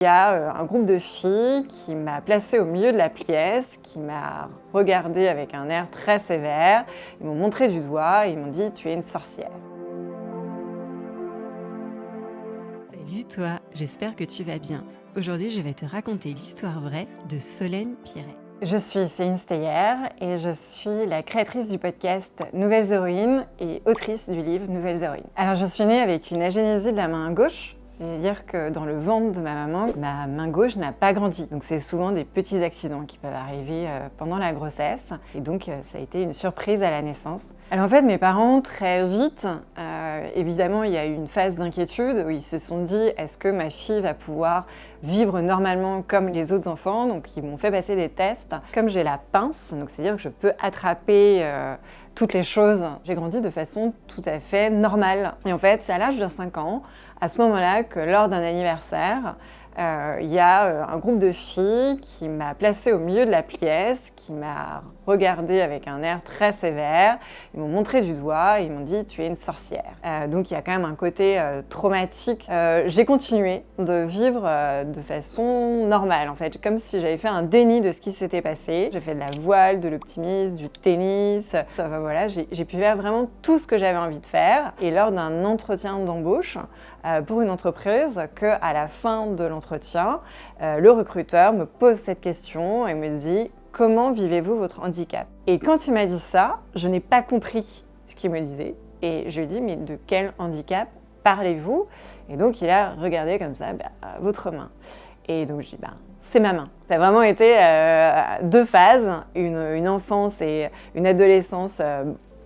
Il y a un groupe de filles qui m'a placée au milieu de la pièce, qui m'a regardée avec un air très sévère. Ils m'ont montré du doigt et ils m'ont dit « tu es une sorcière ». Salut toi, j'espère que tu vas bien. Aujourd'hui, je vais te raconter l'histoire vraie de Solène Pierret. Je suis Céline Steyer et je suis la créatrice du podcast Nouvelles Héroïnes et autrice du livre Nouvelles Héroïnes. Alors je suis née avec une agénésie de la main gauche, c'est-à-dire que dans le ventre de ma main gauche n'a pas grandi. Donc c'est souvent des petits accidents qui peuvent arriver pendant la grossesse. Et donc ça a été une surprise à la naissance. Alors en fait mes parents très vite, évidemment il y a eu une phase d'inquiétude où ils se sont dit est-ce que ma fille va pouvoir vivre normalement comme les autres enfants. Donc ils m'ont fait passer des tests. Comme j'ai la pince, donc c'est-à-dire que je peux attraper toutes les choses, j'ai grandi de façon tout à fait normale. Et en fait, c'est à l'âge de 5 ans, à ce moment-là, que lors d'un anniversaire, il y a un groupe de filles qui m'a placée au milieu de la pièce, qui m'a regardée avec un air très sévère. Ils m'ont montré du doigt et ils m'ont dit « tu es une sorcière ». Donc il y a quand même un côté traumatique. J'ai continué de vivre de façon normale, en fait, comme si j'avais fait un déni de ce qui s'était passé. J'ai fait de la voile, de l'optimisme, du tennis. Enfin voilà, j'ai pu faire vraiment tout ce que j'avais envie de faire. Et lors d'un entretien d'embauche pour une entreprise, qu'à la fin de l'entretien, le recruteur me pose cette question et me dit « Comment vivez-vous votre handicap ?» Et quand il m'a dit ça, je n'ai pas compris ce qu'il me disait. Et je lui ai dit « Mais de quel handicap parlez-vous ?» Et donc il a regardé comme ça « Votre main ». Et donc je dis « C'est ma main ». Ça a vraiment été deux phases, une enfance et une adolescence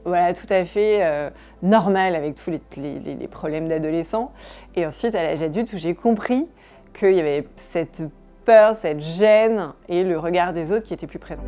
voilà, tout à fait normale avec tous les problèmes d'adolescent. Et ensuite, à l'âge adulte, où j'ai compris qu'il y avait cette peur, cette gêne et le regard des autres qui était plus présent.